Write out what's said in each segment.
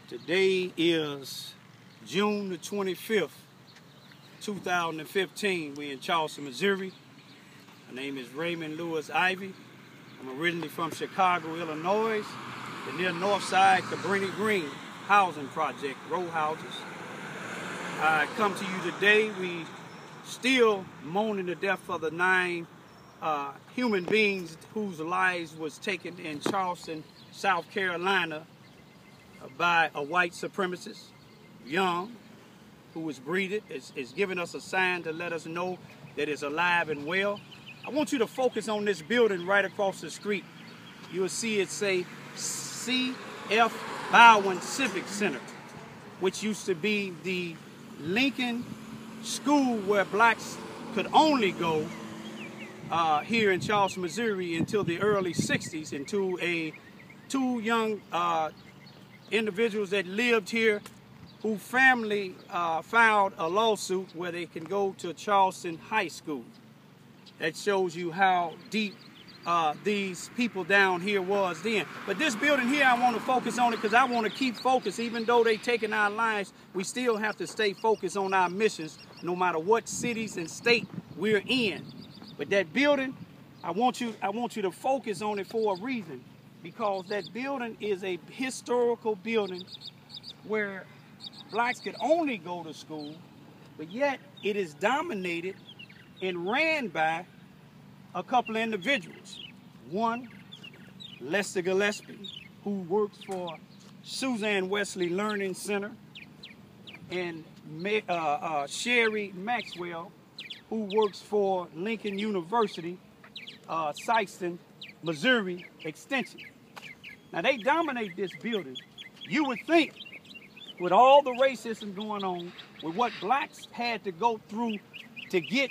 Today is June the 25th, 2015. We're in Charleston, Missouri. My name is Raymond Lewis Ivy. I'm originally from Chicago, Illinois, the near north side Cabrini Green housing project, row houses. I come to you today. We still mourning the death of the 9 human beings whose lives was taken in Charleston, South Carolina by a white supremacist, Young, who was breeded. It's giving us a sign to let us know that it's alive and well. I want you to focus on this building right across the street. You will see it say C.F. Bowen Civic Center, which used to be the Lincoln school where blacks could only go here in Charleston, Missouri until the early 60s, until two young individuals that lived here who family filed a lawsuit where they can go to Charleston High School. That shows you how deep these people down here was then. But this building here, I want to focus on it because I want to keep focused. Even though they taking our lives, we still have to stay focused on our missions no matter what cities and state we're in. But that building, I want you to focus on it for a reason, because that building is a historical building where blacks could only go to school, but yet it is dominated and ran by a couple of individuals. One, Lester Gillespie, who works for Suzanne Wesley Learning Center, and Sherry Maxwell, who works for Lincoln University, Charleston, Missouri Extension. Now they dominate this building. You would think, with all the racism going on, with what blacks had to go through to get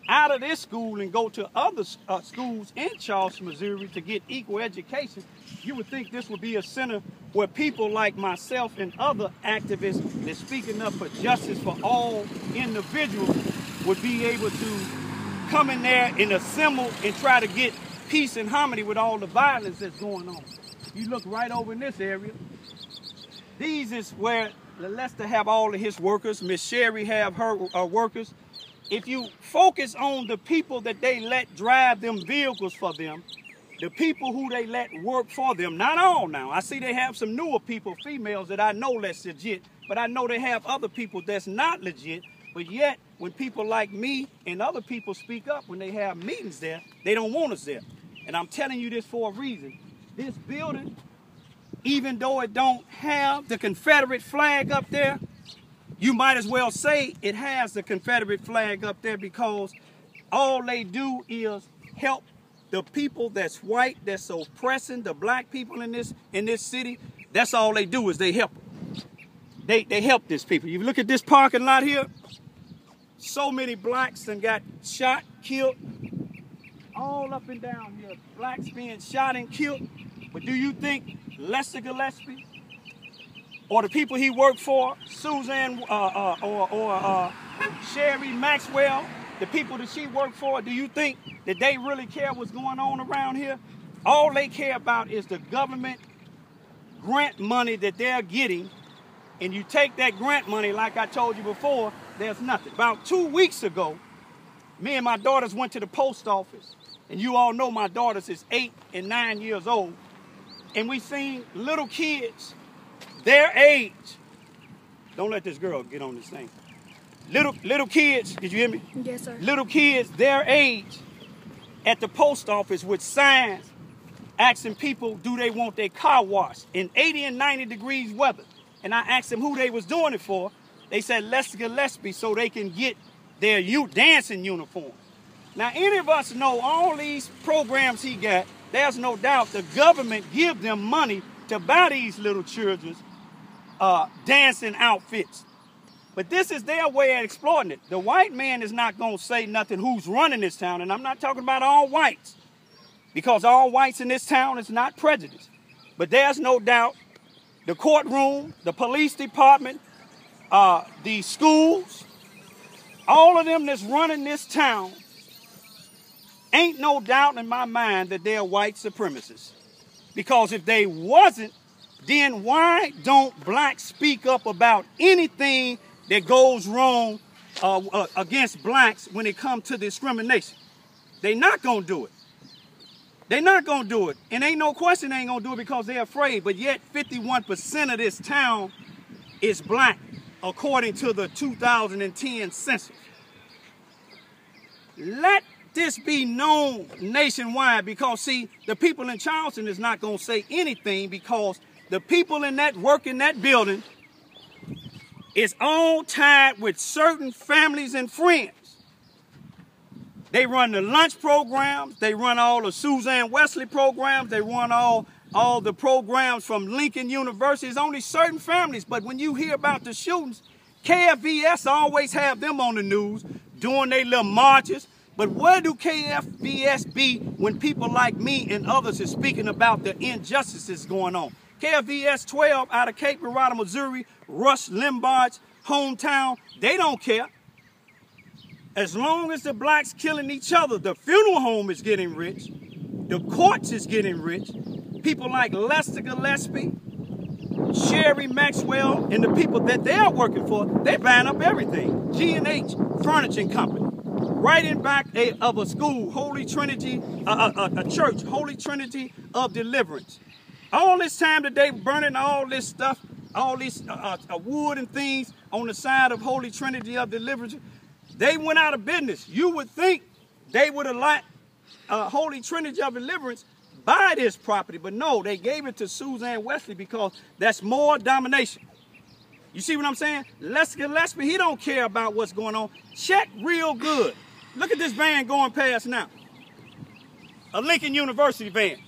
out of this school and go to other schools in Charleston, Missouri to get equal education, you would think this would be a center where people like myself and other activists that's speaking up for justice for all individuals would be able to come in there and assemble and try to get peace and harmony with all the violence that's going on. You look right over in this area. These is where Lester have all of his workers. Miss Sherry have her workers. If you focus on the people that they let drive them vehicles for them, the people who they let work for them, not all now. I see they have some newer people, females, that I know that's legit, but I know they have other people that's not legit. But yet, when people like me and other people speak up, when they have meetings there, they don't want us there. And I'm telling you this for a reason. This building, even though it don't have the Confederate flag up there, you might as well say it has the Confederate flag up there, because all they do is help the people that's white, that's oppressing the black people in this city. That's all they do, is they help them. They help these people. You look at this parking lot here, so many blacks that got shot, killed, all up and down here. Blacks being shot and killed. But do you think Lester Gillespie or the people he worked for, Suzanne or Sherry Maxwell, the people that she worked for, do you think that they really care what's going on around here? All they care about is the government grant money that they're getting. And you take that grant money, like I told you before, there's nothing. About 2 weeks ago, me and my daughters went to the post office. And you all know my daughters is 8 and 9 years old. And we seen little kids, their age. Don't let this girl get on this thing. Little kids, did you hear me? Yes, sir. Little kids, their age, at the post office with signs asking people, do they want their car washed in 80 and 90 degrees weather. And I asked them who they was doing it for. They said Lester Gillespie, so they can get their youth dancing uniform. Now, any of us know all these programs he got, there's no doubt the government give them money to buy these little children's dancing outfits. But this is their way of exploiting it. The white man is not going to say nothing who's running this town, and I'm not talking about all whites, because all whites in this town is not prejudiced. But there's no doubt the courtroom, the police department, the schools, all of them that's running this town, ain't no doubt in my mind that they're white supremacists. Because if they wasn't, then why don't blacks speak up about anything that goes wrong against blacks when it comes to discrimination? They're not going to do it. They're not going to do it. And ain't no question they ain't going to do it because they're afraid. But yet 51% of this town is black, according to the 2010 census. Let this be known nationwide, because, see, the people in Charleston is not going to say anything, because the people in that work in that building is all tied with certain families and friends. They run the lunch programs. They run all the Suzanne Wesley programs. They run all the programs from Lincoln University. It's only certain families. But when you hear about the shootings, KFVS always have them on the news doing their little marches. But where do KFVS be when people like me and others are speaking about the injustices going on? KFVS 12 out of Cape Girardeau, Missouri, Rush Limbaugh's hometown, they don't care. As long as the blacks killing each other, the funeral home is getting rich, the courts is getting rich. People like Lester Gillespie, Sherry Maxwell, and the people that they're working for, they're buying up everything. G&H Furniture Company, right in back of a school, Holy Trinity, a church, Holy Trinity of Deliverance. All this time that they burning all this stuff, all this wood and things on the side of Holy Trinity of Deliverance, they went out of business. You would think they would have let Holy Trinity of Deliverance buy this property, but no, they gave it to Suzanne Wesley because that's more domination. You see what I'm saying? Lester Gillespie, he don't care about what's going on. Check real good. Look at this van going past now. A Lincoln University van.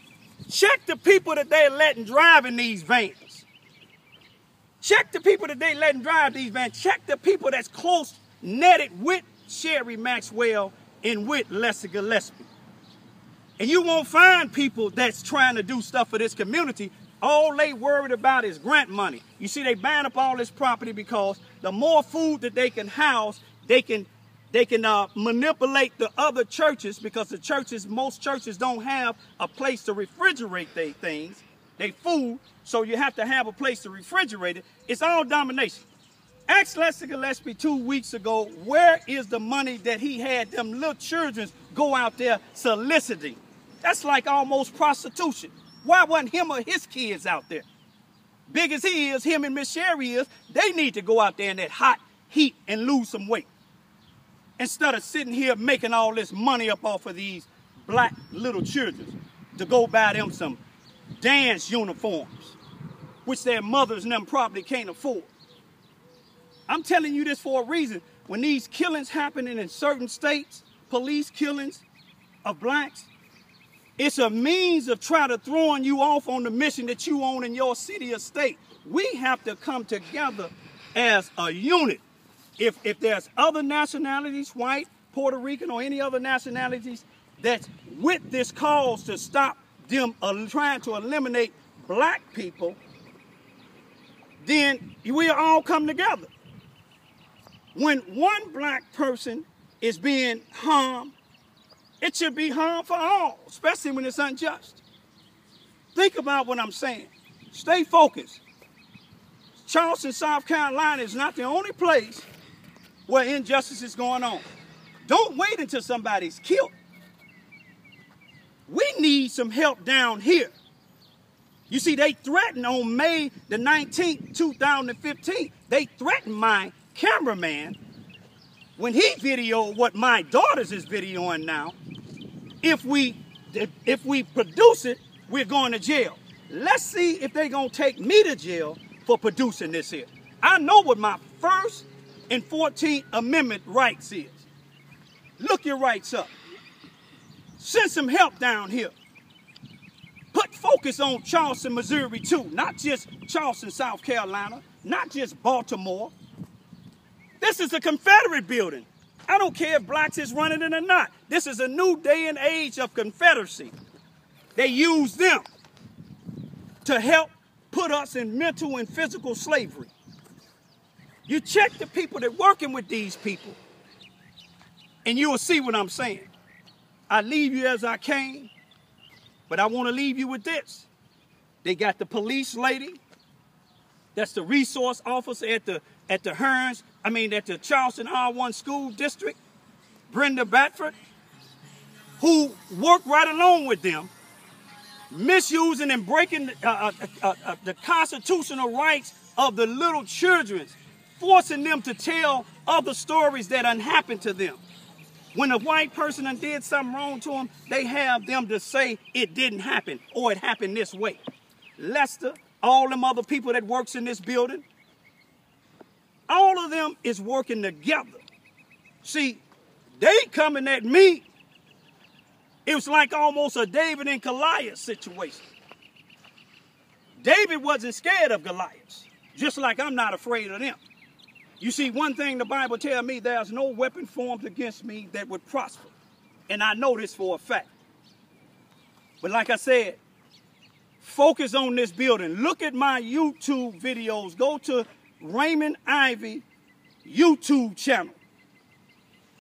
Check the people that they're letting drive in these vans. Check the people that they letting drive these vans. Check the people that's close netted with Sherry Maxwell and with Lester Gillespie. And you won't find people that's trying to do stuff for this community. All they worried about is grant money. You see, they buying up all this property because the more food that they can house, they can manipulate the other churches, because the churches, most churches don't have a place to refrigerate their things, their food, so you have to have a place to refrigerate it. It's all domination. Asked Lester Gillespie 2 weeks ago, where is the money that he had them little children go out there soliciting? That's like almost prostitution. Why wasn't him or his kids out there? Big as he is, him and Miss Sherry is, they need to go out there in that hot heat and lose some weight, instead of sitting here making all this money up off of these black little children to go buy them some dance uniforms, which their mothers and them probably can't afford. I'm telling you this for a reason. When these killings happening in certain states, police killings of blacks, it's a means of trying to throwing you off on the mission that you own in your city or state. We have to come together as a unit. If there's other nationalities, white, Puerto Rican, or any other nationalities that's with this cause to stop them trying to eliminate black people, then we'll all come together. When one black person is being harmed, it should be harm for all, especially when it's unjust. Think about what I'm saying. Stay focused. Charleston, South Carolina is not the only place where injustice is going on. Don't wait until somebody's killed. We need some help down here. You see, they threatened on May the 19th, 2015, they threatened my cameraman when he videoed what my daughters is videoing now. If we produce it, we're going to jail. Let's see if they're going to take me to jail for producing this here. I know what my First and 14th Amendment rights is. Look your rights up. Send some help down here. Put focus on Charleston, Missouri too, not just Charleston, South Carolina, not just Baltimore. This is a Confederate building. I don't care if blacks is running it or not. This is a new day and age of Confederacy. They use them to help put us in mental and physical slavery. You check the people that working with these people, and you will see what I'm saying. I leave you as I came, but I want to leave you with this. They got the police lady that's the resource officer at the at the Charleston R1 school district, Brenda Batford, who worked right along with them, misusing and breaking the constitutional rights of the little children, forcing them to tell other stories that happened to them. When a white person did something wrong to them, they have them to say it didn't happen or it happened this way. Lester, all them other people that works in this building, all of them is working together. See, they coming at me. It was like almost a David and Goliath situation. David wasn't scared of Goliath, just like I'm not afraid of them. You see, one thing the Bible tells me, there's no weapon formed against me that would prosper. And I know this for a fact. But like I said, focus on this building. Look at my YouTube videos. Go to Raymond Ivy YouTube channel.